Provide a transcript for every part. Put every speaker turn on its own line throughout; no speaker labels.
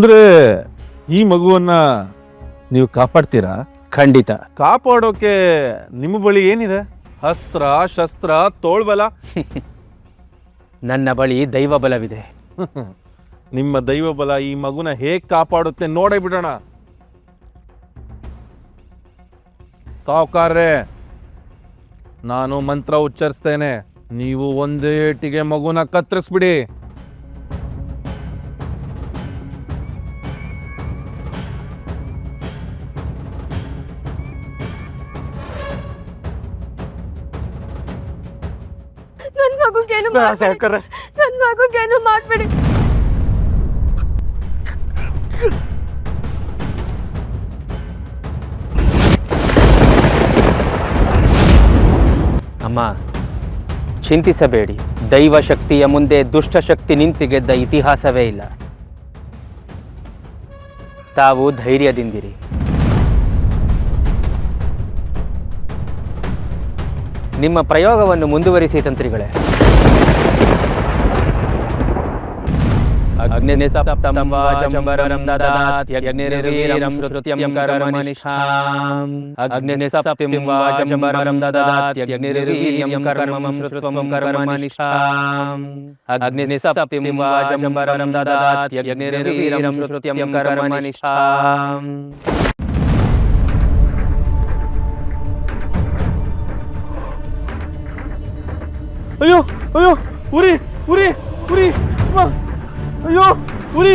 ಅಂದ್ರೆ ಈ ಮಗುವನ್ನ ನೀವು ಕಾಪಾಡ್ತೀರಾ?
ಖಂಡಿತ.
ಕಾಪಾಡೋಕೆ ನಿಮ್ಮ ಬಳಿ ಏನಿದೆ? ಅಸ್ತ್ರ, ಶಸ್ತ್ರ, ತೋಳ್ಬಲ?
ನನ್ನ ಬಳಿ ದೈವ ಬಲವಿದೆ.
ನಿಮ್ಮ ದೈವ ಬಲ ಈ ಮಗುನ ಹೇಗ್ ಕಾಪಾಡುತ್ತೆ ನೋಡೇ ಬಿಡೋಣ. ಸಾವುಕಾರ್ರೆ, ನಾನು ಮಂತ್ರ ಉಚ್ಚರಿಸ್ತೇನೆ, ನೀವು ಒಂದೇ ಏಟಿಗೆ ಮಗುನ ಕತ್ತರಿಸ್ಬಿಡಿ.
ನನ್ನ ಮಗುಗೇನು ಮಾಡ್ಬೇಡಿ.
ಅಮ್ಮ, ಚಿಂತಿಸಬೇಡಿ. ದೈವ ಶಕ್ತಿಯ ಮುಂದೆ ದುಷ್ಟಶಕ್ತಿ ನಿಂತು ಗೆದ್ದ ಇತಿಹಾಸವೇ ಇಲ್ಲ. ತಾವು ಧೈರ್ಯದಿಂದಿರಿ. ನಿಮ್ಮ ಪ್ರಯೋಗವನ್ನು ಮುಂದುವರಿಸಿ ತಂತ್ರಿಗಳೇ. ಅಗ್ನಿಸಪ್ತಂ ವಾಚಂಬರಂ ದದಾತ್ಯಗ್ನಿರ್ವೀರಂ ಶ್ರುತ್ಯಂ ಕರ್ಮನಿಷ್ಠಾಂ. ಅಗ್ನಿಸಪ್ತಂ ವಾಚಂಬರಂ ದದಾತ್ಯಗ್ನಿರ್ವೀರ್ಯಂ ಕರ್ಮಂ ಶ್ರುತ್ವಂ ಕರ್ಮನಿಷ್ಠಾಂ. ಅಗ್ನಿಸಪ್ತಂ ವಾಚಂಬರಂ ದದಾತ್ಯಗ್ನಿರ್ವೀರಂ ಶ್ರುತ್ಯಂ ಕರ್ಮನಿಷ್ಠಾಂ.
ಅಯ್ಯೋ ಅಯ್ಯೋ, ಉರಿ ಉರಿ ಉರಿ, ಅಯ್ಯೋ ಉರಿ.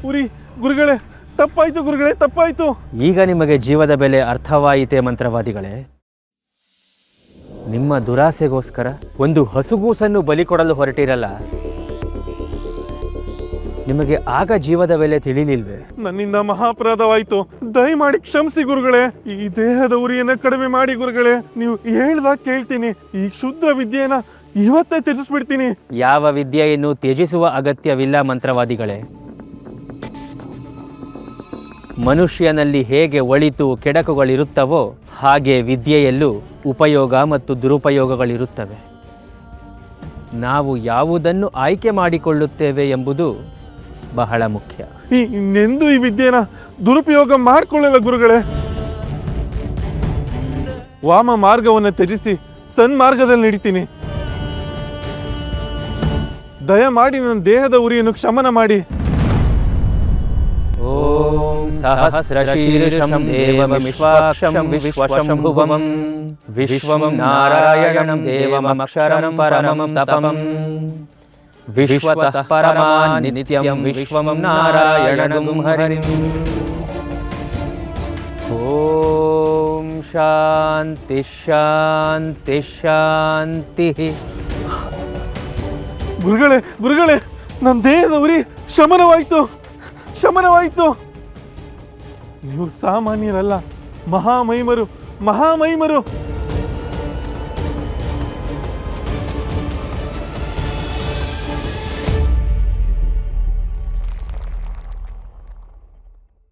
ಉರಿ ಗುರುಗಳೇ, ತಪ್ಪಾಯ್ತು ಗುರುಗಳೇ, ತಪ್ಪಾಯ್ತು.
ಈಗ ನಿಮಗೆ ಜೀವದ ಬೆಲೆ ಅರ್ಥವಾಯಿತೆ ಮಂತ್ರವಾದಿಗಳೇ. ನಿಮ್ಮ ದುರಾಸೆಗೋಸ್ಕರ ಒಂದು ಹಸುಗೂಸನ್ನು ಬಲಿ ಕೊಡಲು ಹೊರಟಿರಲ್ಲ, ನಿಮಗೆ ಆಗ ಜೀವದ ಬೆಲೆ ತಿಳಿಲಿಲ್ವೇ?
ನನ್ನಿಂದ ಮಹಾಪರಾಧವಾಯ್ತು, ದಯಮಾಡಿ ಕ್ಷಮಿಸಿ ಗುರುಗಳೇ. ಈ ದೇಹದ ಉರಿಯನ್ನ ಕಡಿಮೆ ಮಾಡಿ ಗುರುಗಳೇ. ನೀವು ಹೇಳ್ದಾಗ ಕೇಳ್ತೀನಿ. ಈ ಕ್ಷುದ್ರ ವಿದ್ಯೆಯನ್ನ ಇವತ್ತೇ ತ್ಯಜಿಸ್ಬಿಡ್ತೀನಿ.
ಯಾವ ವಿದ್ಯೆಯನ್ನು ತ್ಯಜಿಸುವ ಅಗತ್ಯವಿಲ್ಲ ಮಂತ್ರವಾದಿಗಳೇ. ಮನುಷ್ಯನಲ್ಲಿ ಹೇಗೆ ಒಳಿತು ಕೆಡಕುಗಳಿರುತ್ತವೋ ಹಾಗೆ ವಿದ್ಯೆಯಲ್ಲೂ ಉಪಯೋಗ ಮತ್ತು ದುರುಪಯೋಗಗಳಿರುತ್ತವೆ. ನಾವು ಯಾವುದನ್ನು ಆಯ್ಕೆ ಮಾಡಿಕೊಳ್ಳುತ್ತೇವೆ ಎಂಬುದು ಬಹಳ ಮುಖ್ಯ.
ಇನ್ನೆಂದು ಈ ವಿದ್ಯೆನ ದುರುಪಯೋಗ ಮಾಡಿಕೊಳ್ಳಲ್ಲ ಗುರುಗಳೇ. ವಾಮ ಮಾರ್ಗವನ್ನು ತ್ಯಜಿಸಿ ಸನ್ಮಾರ್ಗದಲ್ಲಿ ನಡೀತೀನಿ. ದಯಮಾಡಿ ನನ್ನ ದೇಹದ ಉರಿಯನ್ನು ಕ್ಷಮನ ಮಾಡಿ.
ಓಂ ಸಹಸ್ರಶೀರ್ಷಂ ದೇವಂ ವಿಶ್ವಾಕ್ಷಂ ವಿಶ್ವಶಂಭುವಂ ವಿಶ್ವಂ ನಾರಾಯಣಂ ದೇವಮಕ್ಷರಂ ಪರಮಂ ತಪಂ ವಿಶ್ವತಃ ಪರಮಾನ್ ನಿತ್ಯಂ ವಿಶ್ವಂ ನಾರಾಯಣಂ ಹರಿಂ. ಓಂ ಶಾಂತಿ ಶಾಂತಿ ಶಾಂತಿ.
ಗುರುಗಳೇ ಗುರುಗಳೇ, ನನ್ನ ದೇಹದ ಉರಿ ಶಮನವಾಯ್ತು, ಶಮನವಾಯ್ತು. ನೀವು ಸಾಮಾನ್ಯರಲ್ಲ, ಮಹಾಮಹಿಮರು, ಮಹಾಮಹಿಮರು.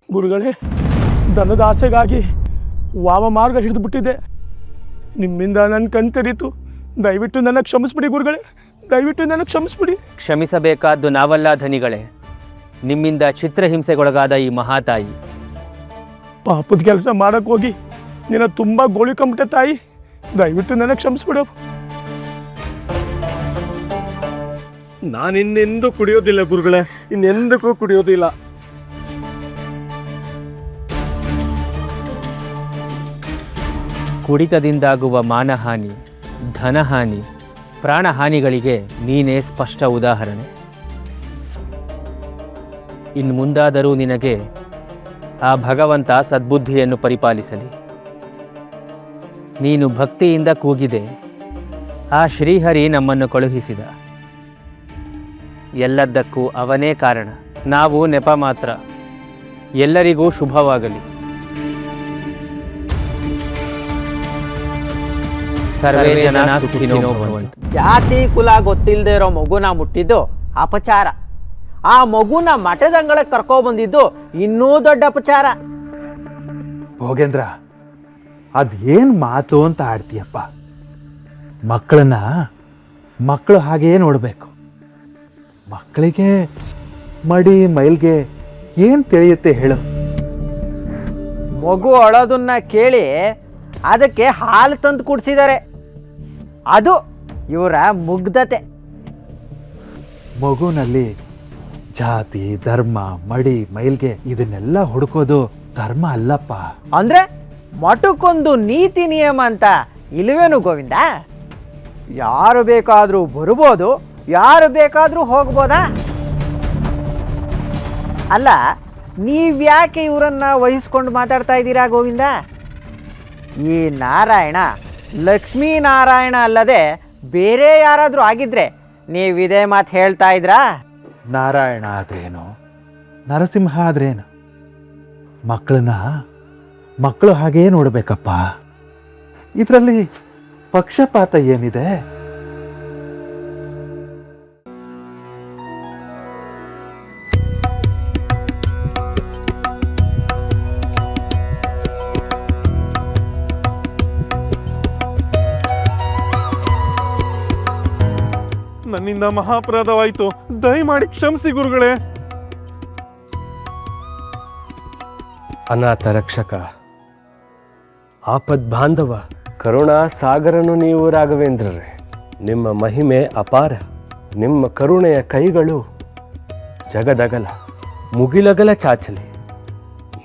ಗುರುಗಳೇ, ದನದ ಆಸೆಗಾಗಿ ವಾಮ ಮಾರ್ಗ ಹಿಡಿದು ಬಿಟ್ಟಿದ್ದೆ. ನಿಮ್ಮಿಂದ ನನ್ನ ಕಣ್ ತೆರೀತು. ದಯವಿಟ್ಟು ನನ್ನ ಕ್ಷಮಿಸ್ಬಿಡಿ ಗುರುಗಳೇ, ದಯವಿಟ್ಟು ನನ್ನ ಕ್ಷಮಿಸ್ಬಿಡಿ.
ಕ್ಷಮಿಸಬೇಕಾದ್ದು ನಾವಲ್ಲ ಧನಿಗಳೇ, ನಿಮ್ಮಿಂದ ಚಿತ್ರಹಿಂಸೆಗೊಳಗಾದ ಈ ಮಹಾತಾಯಿ.
ಪಾಪದ ಕೆಲಸ ಮಾಡಕ್ಕೆ ಹೋಗಿ ನಿನ್ನ ತುಂಬ ಗೋಳಿಕೊಂಬಿಟ್ಟೆ ತಾಯಿ. ದಯವಿಟ್ಟು ನನ್ನ ಕ್ಷಮಿಸ್ಬಿಡು. ನಾನಿನ್ನೆಂದೂ ಕುಡಿಯೋದಿಲ್ಲ ಗುರುಗಳೇ, ಇನ್ನೆಂದಕ್ಕೂ ಕುಡಿಯೋದಿಲ್ಲ.
ಕುಡಿತದಿಂದಾಗುವ ಮಾನಹಾನಿ, ಧನಹಾನಿ, ಪ್ರಾಣಹಾನಿಗಳಿಗೆ ನೀನೇ ಸ್ಪಷ್ಟ ಉದಾಹರಣೆ. ಇನ್ನು ಮುಂದಾದರೂ ನಿನಗೆ ಆ ಭಗವಂತ ಸದ್ಬುದ್ಧಿಯನ್ನು ಪರಿಪಾಲಿಸಲಿ. ನೀನು ಭಕ್ತಿಯಿಂದ ಕೂಗಿದೆ, ಆ ಶ್ರೀಹರಿ ನಮ್ಮನ್ನು ಕಳುಹಿಸಿದ. ಎಲ್ಲದಕ್ಕೂ ಅವನೇ ಕಾರಣ, ನಾವು ನೆಪ ಮಾತ್ರ. ಎಲ್ಲರಿಗೂ ಶುಭವಾಗಲಿ. ಸರ್ವೇ ಜನ ಸುಖಿನೋ ಭವಂತು.
ಜಾತಿ ಕುಲ ಗೊತ್ತಿಲ್ಲದೆ ಇರೋ ಮಗುನ ಮುಟ್ಟಿದ್ದು ಅಪಚಾರ. ಆ ಮಗುನ ಮಠದಂಗಳಕ್ಕೆ ಕರ್ಕೊಬಂದಿದ್ದು ಇನ್ನೂ ದೊಡ್ಡ ಅಪಚಾರ.
ಭೋಗೇಂದ್ರ, ಅದೇನು ಮಾತು ಅಂತ ಆಡ್ತೀಯಪ್ಪ. ಮಕ್ಕಳನ್ನ ಮಕ್ಕಳು ಹಾಗೇ ನೋಡಬೇಕು. ಮಕ್ಕಳಿಗೆ ಮಡಿ ಮೈಲ್ಗೆ ಏನು ತಿಳಿಯುತ್ತೆ ಹೇಳು?
ಮಗು ಅಳೋದನ್ನ ಕೇಳಿ ಅದಕ್ಕೆ ಹಾಲು ತಂದು ಕುಡಿಸಿದ್ದಾರೆ. ಅದು ಇವರ ಮುಗ್ಧತೆ.
ಮಗುನಲ್ಲಿ ಜಾತಿ ಧರ್ಮ ಮಡಿ ಮೈಲ್ಗೆ ಇದನ್ನೆಲ್ಲ ಹುಡುಕೋದು ಧರ್ಮ ಅಲ್ಲಪ್ಪ.
ಅಂದ್ರೆ ಮಠಕ್ಕೊಂದು ನೀತಿ ನಿಯಮ ಅಂತ ಇಲ್ವೇನು ಗೋವಿಂದ? ಯಾರು ಬೇಕಾದರೂ ಬರ್ಬೋದು, ಯಾರು ಬೇಕಾದರೂ ಹೋಗ್ಬೋದಾ? ಅಲ್ಲ, ನೀವ್ಯಾಕೆ ಇವರನ್ನ ವಹಿಸ್ಕೊಂಡು ಮಾತಾಡ್ತಾ ಇದ್ದೀರಾ ಗೋವಿಂದ? ಈ ನಾರಾಯಣ ಲಕ್ಷ್ಮೀನಾರಾಯಣ ಅಲ್ಲದೆ ಬೇರೆ ಯಾರಾದರೂ ಆಗಿದ್ರೆ ನೀವಿದೇ ಮಾತು ಹೇಳ್ತಾ ಇದ್ರಾ?
ನಾರಾಯಣ ಆದ್ರೇನು, ನರಸಿಂಹ ಆದ್ರೇನು, ಮಕ್ಕಳು ಹಾಗೇ ನೋಡಬೇಕಪ್ಪ. ಇದರಲ್ಲಿ ಪಕ್ಷಪಾತ ಏನಿದೆ?
ನನ್ನಿಂದ ಮಹಾಪರಾಧವಾಯಿತು, ದಯಮಾಡಿ ಕ್ಷಮಿಸಿ ಗುರುಗಳೇ.
ಅನಾಥ ರಕ್ಷಕ, ಆಪದ್ ಬಾಂಧವ, ಕರುಣಾ ಸಾಗರನು ನೀವು ರಾಘವೇಂದ್ರರೇ. ನಿಮ್ಮ ಮಹಿಮೆ ಅಪಾರ. ನಿಮ್ಮ ಕರುಣೆಯ ಕೈಗಳು ಜಗದಗಲ ಮುಗಿಲಗಲ ಚಾಚಲಿ.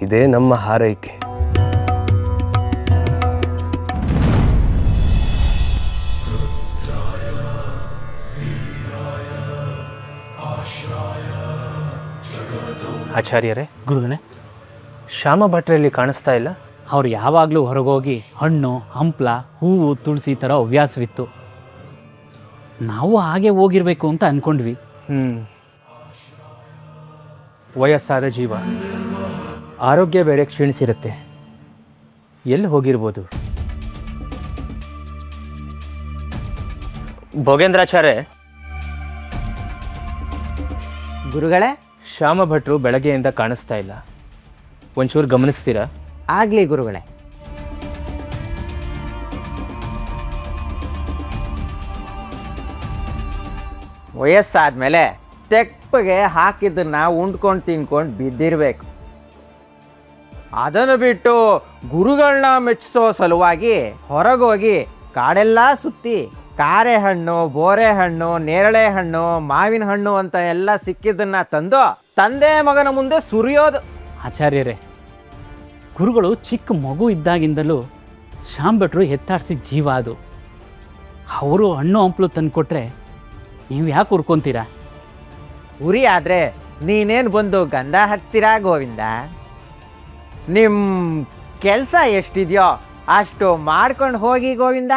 ಇದೇ ನಮ್ಮ ಹಾರೈಕೆ.
ಆಚಾರ್ಯರೇ,
ಗುರುಗಳೇ,
ಶ್ಯಾಮ ಭಟ್ರಲ್ಲಿ ಕಾಣಿಸ್ತಾ ಇಲ್ಲ.
ಅವ್ರು ಯಾವಾಗಲೂ ಹೊರಗೋಗಿ ಹಣ್ಣು ಹಂಪ್ಲ ಹೂವು ತುಳಸಿ ಥರ ಹವ್ಯಾಸವಿತ್ತು. ನಾವು ಹಾಗೆ ಹೋಗಿರ್ಬೇಕು ಅಂತ ಅಂದ್ಕೊಂಡ್ವಿ.
ವಯಸ್ಸಾದ ಜೀವ, ಆರೋಗ್ಯ ಬೇರೆ ಕ್ಷೀಣಿಸಿರುತ್ತೆ. ಎಲ್ಲಿ ಹೋಗಿರ್ಬೋದು? ಭೋಗೇಂದ್ರಾಚಾರ್ಯ,
ಗುರುಗಳೇ,
ಶ್ಯಾಮ ಭಟ್ರು ಬೆಳಗ್ಗೆಯಿಂದ ಕಾಣಿಸ್ತಾ ಇಲ್ಲ. ಒಂಚೂರು ಗಮನಿಸ್ತೀರಾ?
ಆಗ್ಲಿ ಗುರುಗಳೇ. ವಯಸ್ಸಾದ್ಮೇಲೆ ತೆಪ್ಪಗೆ ಹಾಕಿದ್ದನ್ನ ಉಂಡ್ಕೊಂಡು ತಿನ್ಕೊಂಡು ಬಿದ್ದಿರಬೇಕು. ಅದನ್ನು ಬಿಟ್ಟು ಗುರುಗಳನ್ನ ಮೆಚ್ಚಿಸೋ ಸಲುವಾಗಿ ಹೊರಗೋಗಿ ಕಾಡೆಲ್ಲ ಸುತ್ತಿ ಕಾರೆ ಹಣ್ಣು, ಬೋರೆ ಹಣ್ಣು, ನೇರಳೆ ಹಣ್ಣು, ಮಾವಿನ ಹಣ್ಣು ಅಂತ ಎಲ್ಲ ಸಿಕ್ಕಿದ್ದನ್ನ ತಂದು ತಂದೆ ಮಗನ ಮುಂದೆ ಸುರಿಯೋದು.
ಆಚಾರ್ಯರೇ, ಗುರುಗಳು ಚಿಕ್ಕ ಮಗು ಇದ್ದಾಗಿಂದಲೂ ಶ್ಯಾಮ್ ಭಟ್ರು ಎತ್ತಾಡಿಸಿದ ಜೀವ ಅದು. ಅವರು ಹಣ್ಣು ಹಂಪಲು ತಂದುಕೊಟ್ರೆ ನೀವು ಯಾಕೆ ಹುರ್ಕೊತೀರಾ?
ಉರಿ ಆದರೆ ನೀನೇನು ಬಂದು ಗಂಧ ಹಚ್ತೀರಾ ಗೋವಿಂದ? ನಿಮ್ಮ ಕೆಲಸ ಎಷ್ಟಿದೆಯೋ ಅಷ್ಟು ಮಾಡ್ಕೊಂಡು ಹೋಗಿ ಗೋವಿಂದ.